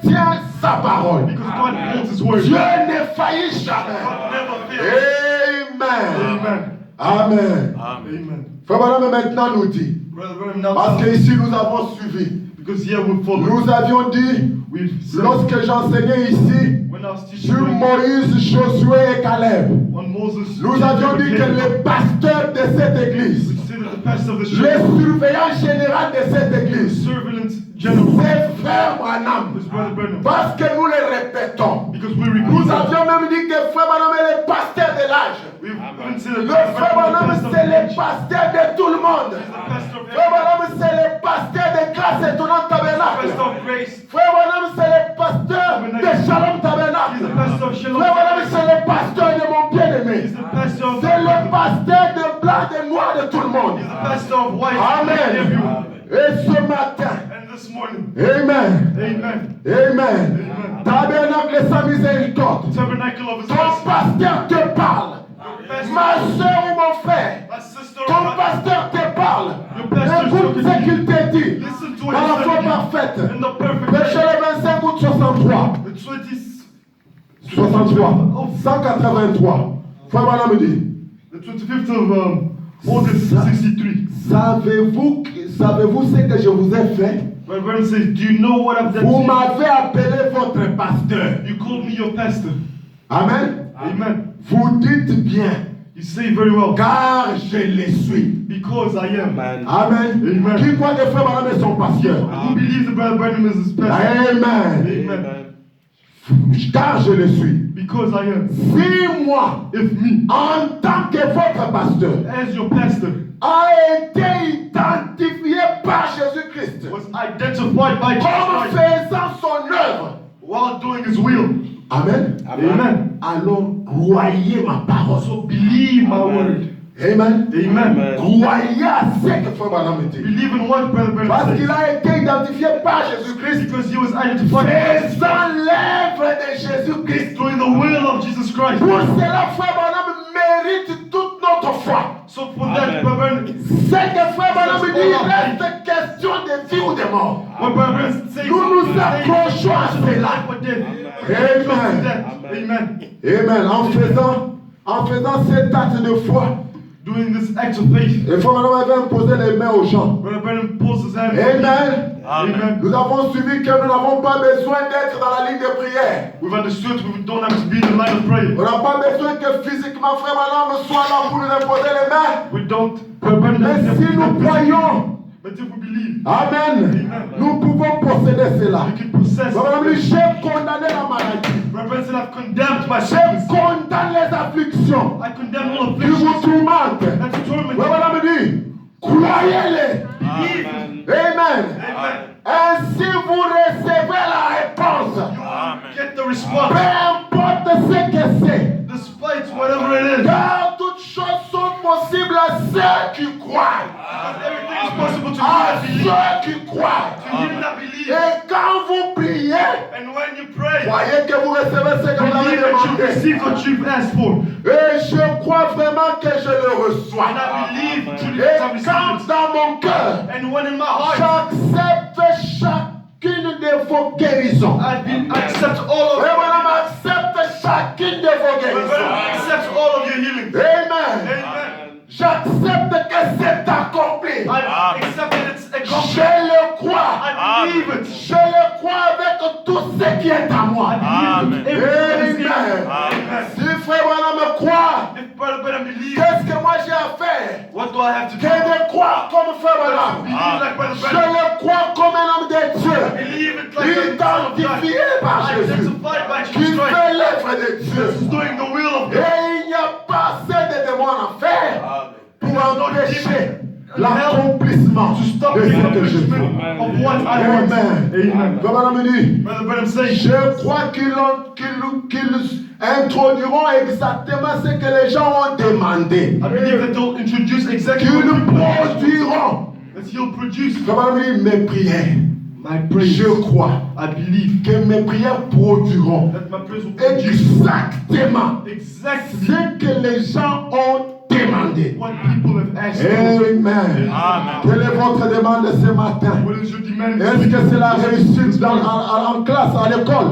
tient sa parole. Because God holds His word. Dieu ne faillit jamais. God never fails. Amen. Amen. Amen. Amen. Frère Branham maintenant nous dit, Brother Branham now parce tells us, qu'ici nous avons suivi. because here we follow. Nous avions dit, We've said, lorsque j'enseignais ici, when I was teaching sur Moïse, Josué et Caleb, on Moses, nous avions dit que les pasteurs de cette église, we said that the pastor of the les church, surveillants généraux de cette église, surveillant general, c'est frère Branham. is Brother Branham. Parce que nous les répétons. Because we Nous repeat that. avions même dit que frère Branham est le pasteur de l'âge. We've even said that Le Brother frère Branham Branham, is the c'est le pastor of pasteur de tout le monde. the pastor of Frère everyone. Branham, c'est le pasteur de Grâce Étonnante Tabernacle. Pastor of grace. Frère Branham, c'est le pasteur de Shalom He's Tabernacle. the pastor of Shalom. Frère Branham, c'est le pasteur de mon bien-aimé. He's the pastor of C'est le pasteur de blanc, de noir de tout le monde. He's the pastor of white. Amen. Everyone. Et ce matin, And this morning, Amen. Amen. Amen. Tabernacle et sa miséricorde. Tabernacle of His Ton mercy. pasteur te parle. Ma soeur ou mon frère, My sister, ton pasteur te parle. Écoute ce qu'il te dit listen to dans la what foi He said parfaite. in the perfect Péché way. le 25 août 63. The 183. Frère Branham me dit, The 25th of August 63. savez-vous ce que je vous ai fait? Brother Branham says, do you know what I've done Vous to you? m'avez appelé votre pasteur. You called me your pastor. Amen. Amen. Vous dites bien, You say very well. car je le suis. Because I am. Amen. Amen. Qui croit que Frère Branham est son pasteur? Who believes that Brother Branham is his pastor? Amen. Amen. Car je le suis. Because I am. Si moi, If me, en tant que votre pasteur, as your pastor, a été identifié par Jésus-Christ was identified by comme Jesus Christ faisant son œuvre. while doing His will. Amen. Amen. Alors, croyez ma parole. So believe my word. Amen. Amen. Croyez à ce que Frère Branham dit. Believe in what Brother Branham Parce says. qu'il a été identifié par Jésus-Christ. Because he was identified as Faisant l'œuvre de Jésus-Christ. doing the will of Jesus Christ. Pour cela, Frère Branham mérite toute notre foi. So for that, Brother Branham, C'est que Frère Branham dit, il reste question de vie ou de mort. what Brother Branham says, Nous nous accrochons à cela. Amen. Amen. Amen. En faisant cet acte de foi, Doing this act of faith, et Frère Branham avait imposé les mains aux gens. Brother Branham pulls his hand. Amen. Amen. Nous avons suivi que nous n'avons pas besoin d'être dans la ligne de prière. We've understood we don't have to be in the line of prayer. On n'a pas besoin que physiquement Frère Branham soit là pour nous imposer les mains. We don't. Brother Branham Mais doesn't have si to nous be croyons, But if we believe, Amen, nous pouvons posséder cela. we can possess. Frère Branham dit, j'ai condamné la maladie. Brother Branham said, I've condemned my Je sickness. condamne les afflictions I condemn all qui vous afflictions tourmentent. and to torment. Frère Branham dit, croyez-les. Believe. Amen. Amen. Ainsi vous recevez la réponse. Get the response. Peu importe ce que c'est. Despite whatever it is. Car toutes choses sont possibles à ceux qui croient. Everything is possible to you À that believe. ceux qui croient. To you that believe. Et quand vous priez, And when you pray, croyez que vous recevez ce que vous avez believe that you demandé. receive what you've asked for. Et je crois vraiment que je le reçois. And I believe truly Et that I receive quand it. dans mon cœur, And when in my heart, j'accepte chacune de vos guérisons. I accept all of Et it. voilà, accepte chacune de vos guérisons. Accept all of your healings. Amen. Amen. J'accepte que c'est accompli. I accept that it's Je accomplished. le crois. I believe it. Je le crois avec tout ce qui est à moi. I believe it. Everything that is in Amen. me. Amen. Si frère Branham me croit, If Brother Branham believes, qu'est-ce que moi j'ai à faire? what do I have to Que do? de croire comme frère Branham. Believe like Brother Je Branham. le crois comme un homme de Dieu. Believe it like the Son of God. Identifié par Jésus. Identified by Qui Jesus Christ. fait l'œuvre de Dieu. This is doing the will of God. Et il n'y a pas assez de démons en faire pour empêcher l'accomplissement To stop de the ce que je accomplishment fais. of what I want. Amen. Amen. Frère Branham dit, Brother Branham says, je crois qu'ils introduiront exactement ce que les gens ont demandé. I believe that they'll introduce exactly Qu'ils what people asked for. produiront. That he'll produce. Frère Branham dit, mes prières, My praise, je crois I believe que mes prières produiront that my praise will produce exactement exactly ce que les gens ont demandé. What people have asked. Amen. Quelle est votre demande ce matin? What is your demand? Est-ce que c'est la réussite en classe, à l'école?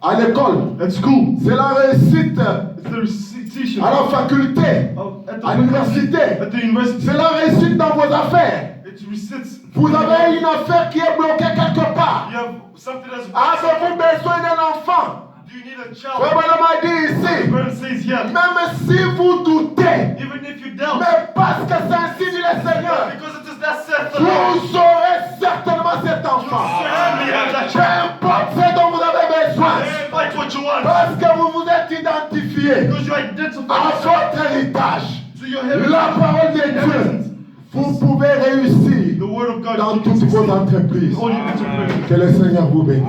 À l'école. At school. C'est la réussite It's the recitation. à la faculté, At the à l'université. At the university. C'est la réussite dans vos affaires. It's receipts. Vous avez une affaire qui est bloquée quelque part. You have something that's. Avez-vous besoin d'un enfant? Do you need a child? Frère Branham m'a dit The ici, Bible says yes. même si vous doutez, Even if you doubt. mais parce que c'est ainsi dit le Seigneur, Because it is that said the Lord. vous aurez certainement cet enfant. Certainly have that Peu child. importe ce dont vous avez besoin, Fight what you want. parce que vous vous êtes identifié Because you identify à votre héritage, to your heritage. la parole de Dieu, vous pouvez réussir The word of God. dans toutes vos entreprises. All your enterprises. Que le Seigneur vous bénisse.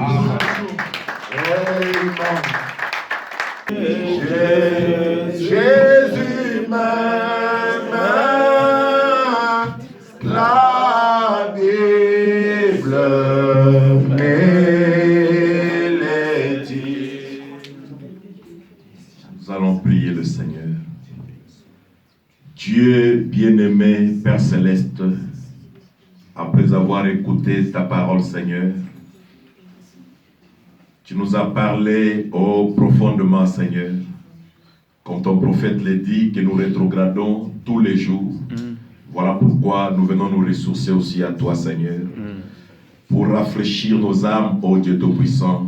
Jésus m'aime, la Bible me le dit. Nous allons prier le Seigneur. Dieu bien-aimé, Père Céleste, après avoir écouté ta parole, Seigneur, tu nous as parlé, profondément, Seigneur, comme ton prophète l'a dit, que nous rétrogradons tous les jours. Voilà pourquoi nous venons nous ressourcer aussi à toi, Seigneur, pour rafraîchir nos âmes, ô Dieu Tout-Puissant,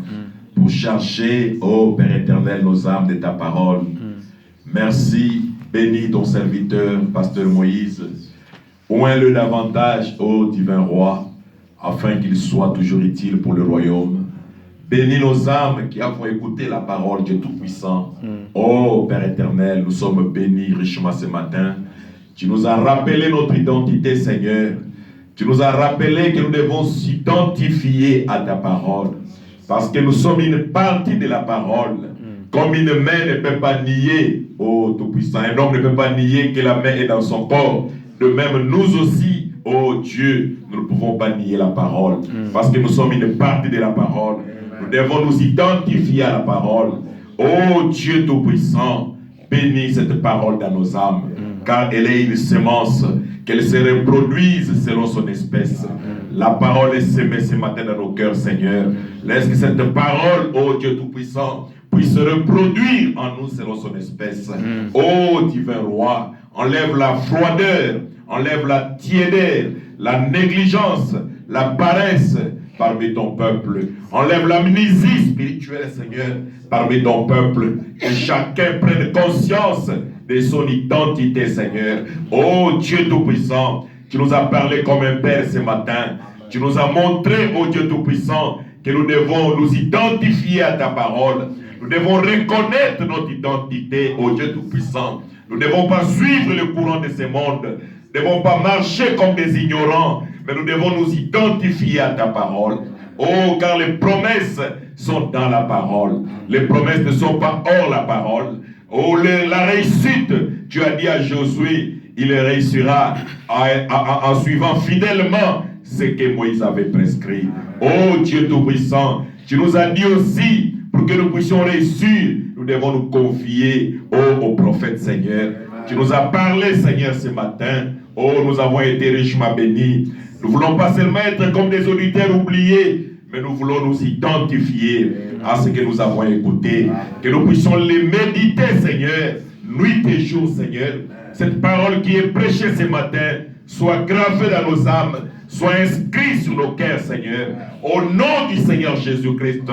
pour charger, ô Père éternel, nos âmes de ta parole. Merci, bénis ton serviteur, Pasteur Moïse. Oins-le davantage, ô divin roi, afin qu'il soit toujours utile pour le royaume. Bénis nos âmes qui avons écouté la parole, Dieu Tout-Puissant. Ô Père éternel, nous sommes bénis richement ce matin. Tu nous as rappelé notre identité, Seigneur. Tu nous as rappelé que nous devons s'identifier à ta parole. Parce que nous sommes une partie de la parole. Comme une main ne peut pas nier, ô Tout-Puissant, un homme ne peut pas nier que la main est dans son corps. De même, nous aussi, ô Dieu, nous ne pouvons pas nier la parole. Parce que nous sommes une partie de la parole. Nous devons nous identifier à la parole. Ô Dieu Tout-Puissant, bénis cette parole dans nos âmes. Car elle est une semence, qu'elle se reproduise selon son espèce. La parole est semée ce matin dans nos cœurs, Seigneur. Laisse que cette parole, ô Dieu Tout-Puissant, puisse se reproduire en nous selon son espèce. Ô divin roi, enlève la froideur, enlève la tiédeur, la négligence, la paresse parmi ton peuple. Enlève l'amnésie spirituelle, Seigneur, parmi ton peuple. Que chacun prenne conscience de son identité, Seigneur. Ô Dieu Tout-Puissant, tu nous as parlé comme un Père ce matin. Tu nous as montré, ô Dieu Tout-Puissant, que nous devons nous identifier à ta parole. Nous devons reconnaître notre identité, ô Dieu Tout-Puissant. Nous ne devons pas suivre le courant de ce monde. Nous ne devons pas marcher comme des ignorants, mais nous devons nous identifier à ta parole. Oh, car les promesses sont dans la parole. Les promesses ne sont pas hors la parole. Oh, la réussite, tu as dit à Josué, il réussira en suivant fidèlement ce que Moïse avait prescrit. Oh Dieu Tout-Puissant, tu nous as dit aussi, pour que nous puissions réussir, nous devons nous confier au prophète, Seigneur. Tu nous as parlé, Seigneur, ce matin. Oh, nous avons été richement bénis. Nous ne voulons pas seulement être comme des auditeurs oubliés, mais nous voulons nous identifier à ce que nous avons écouté. Que nous puissions les méditer, Seigneur, nuit et jour, Seigneur. Cette parole qui est prêchée ce matin soit gravée dans nos âmes, soit inscrite sur nos cœurs, Seigneur. Au nom du Seigneur Jésus-Christ.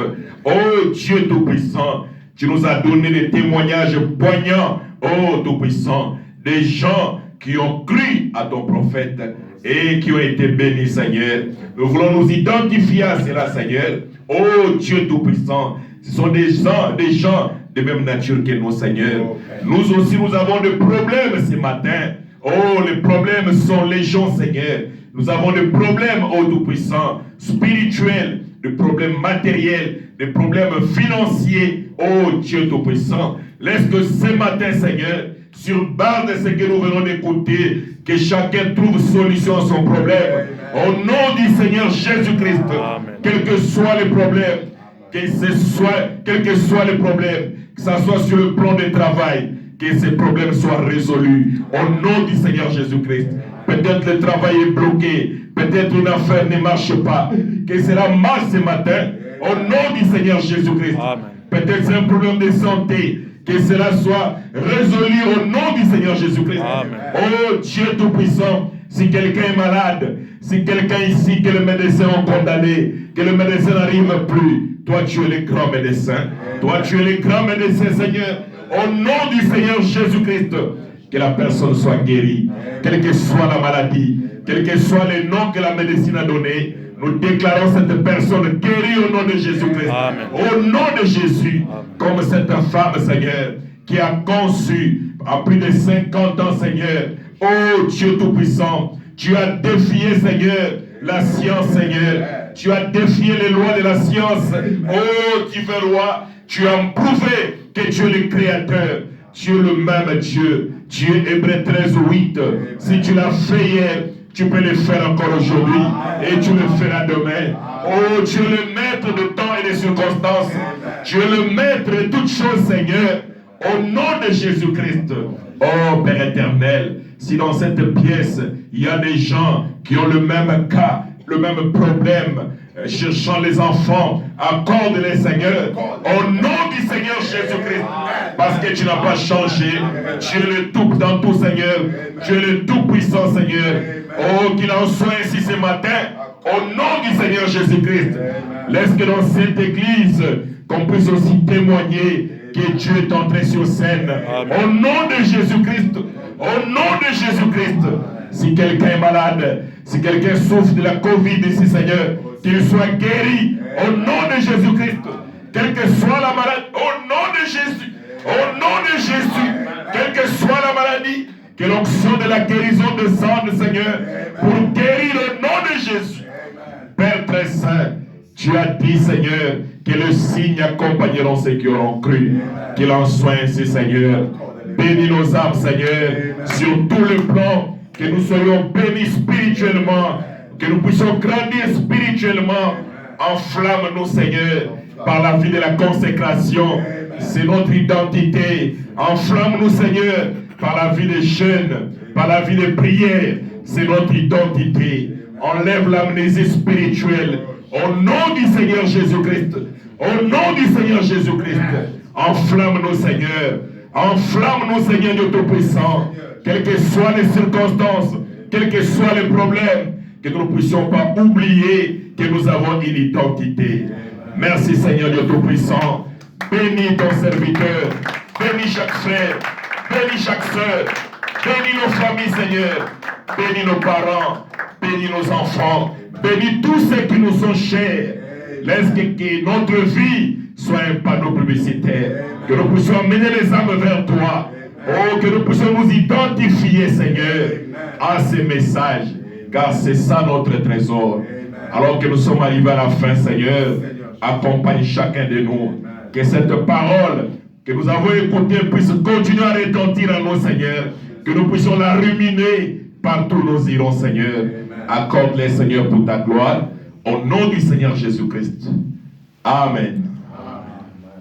Oh Dieu Tout-Puissant, tu nous as donné des témoignages poignants, oh Tout-Puissant, des gens qui ont cru à ton prophète et qui ont été bénis, Seigneur. Nous voulons nous identifier à cela, Seigneur. Oh Dieu Tout-Puissant, ce sont des gens de même nature que nous, Seigneur. Nous aussi, nous avons des problèmes ce matin. Oh, les problèmes sont légion, Seigneur. Nous avons des problèmes, oh Tout-Puissant, spirituels, des problèmes matériels, des problèmes financiers. Oh Dieu Tout-Puissant, laisse que ce matin, Seigneur, sur base de ce que nous venons d'écouter, que chacun trouve solution à son problème. Au nom du Seigneur Jésus-Christ, quels que soient les problèmes, quels que soient les problèmes, que ce soit sur le plan de travail, que ces problèmes soient résolus. Au nom du Seigneur Jésus-Christ. Peut-être le travail est bloqué. Peut-être une affaire ne marche pas. Que cela marche ce matin. Au nom du Seigneur Jésus-Christ. Peut-être c'est un problème de santé. Que cela soit résolu au nom du Seigneur Jésus-Christ. Oh Dieu Tout-Puissant, si quelqu'un est malade, si quelqu'un ici que le médecin ont condamné, que le médecin n'arrive plus, toi tu es le grand médecin. Toi tu es le grand médecin, Seigneur. Au nom du Seigneur Jésus-Christ, que la personne soit guérie, quelle que soit la maladie, quel que soit le nom que la médecine a donné. Nous déclarons cette personne guérie au nom de Jésus-Christ. Au nom de Jésus, comme cette femme, Seigneur, qui a conçu à plus de 50 ans, Seigneur. Oh Dieu Tout-Puissant, tu as défié, Seigneur, la science, Seigneur. Tu as défié les lois de la science. Oh divin roi, tu as prouvé que tu es le Créateur. Tu es le même Dieu. Tu es Hébreux 13:8. Si tu l'as fait hier, tu peux le faire encore aujourd'hui et tu le feras demain. Oh, tu es le maître de temps et de circonstances. Tu es le maître de toutes choses, Seigneur. Au nom de Jésus-Christ. Oh, Père éternel, si dans cette pièce, il y a des gens qui ont le même cas, le même problème, cherchant les enfants, accorde-les, Seigneur, au nom du Seigneur Jésus-Christ, parce que tu n'as pas changé. Tu es le tout dans tout, Seigneur. Tu es le tout-puissant, Seigneur. Oh, qu'il en soit ainsi ce matin, au nom du Seigneur Jésus-Christ. Laisse que dans cette église, qu'on puisse aussi témoigner que Dieu est entré sur scène. Au nom de Jésus-Christ, au nom de Jésus-Christ. Si quelqu'un est malade, si quelqu'un souffre de la Covid ici, Seigneur, qu'il soit guéri au nom de Jésus-Christ. Quelle que soit la maladie, au nom de Jésus, au nom de Jésus, quelle que soit la maladie, que l'onction de la guérison descende, Seigneur, pour guérir au nom de Jésus. Père très saint, tu as dit, Seigneur, que le signe accompagneront ceux qui auront cru. Qu'il en soit ainsi, Seigneur. Bénis nos âmes, Seigneur, sur tout le plan, que nous soyons bénis spirituellement, que nous puissions grandir spirituellement. Enflamme-nous, Seigneur, par la vie de la consécration. C'est notre identité. Enflamme-nous, Seigneur, par la vie des jeûnes, par la vie des prières. C'est notre identité. Enlève l'amnésie spirituelle. Au nom du Seigneur Jésus-Christ. Au nom du Seigneur Jésus-Christ. Enflamme-nous, Seigneur. Enflamme-nous, Seigneur Dieu Tout-Puissant. Quelles que soient les circonstances, quels que soient les problèmes, que nous ne puissions pas oublier que nous avons une identité. Merci, Seigneur Dieu Tout-Puissant. Bénis ton serviteur. Bénis chaque frère. Bénis chaque soeur. Bénis nos familles, Seigneur. Bénis nos parents. Bénis nos enfants. Bénis tous ceux qui nous sont chers. Laisse que notre vie soit un panneau publicitaire. Que nous puissions amener les âmes vers toi. Oh, que nous puissions nous identifier, Seigneur, à ces messages. Car c'est ça notre trésor. Alors que nous sommes arrivés à la fin, Seigneur, accompagne chacun de nous. Que cette parole que nous avons écoutée puisse continuer à retentir en nous, Seigneur. Que nous puissions la ruminer partout où nous irons, Seigneur. Accorde-les, Seigneur, pour ta gloire. Au nom du Seigneur Jésus-Christ. Amen.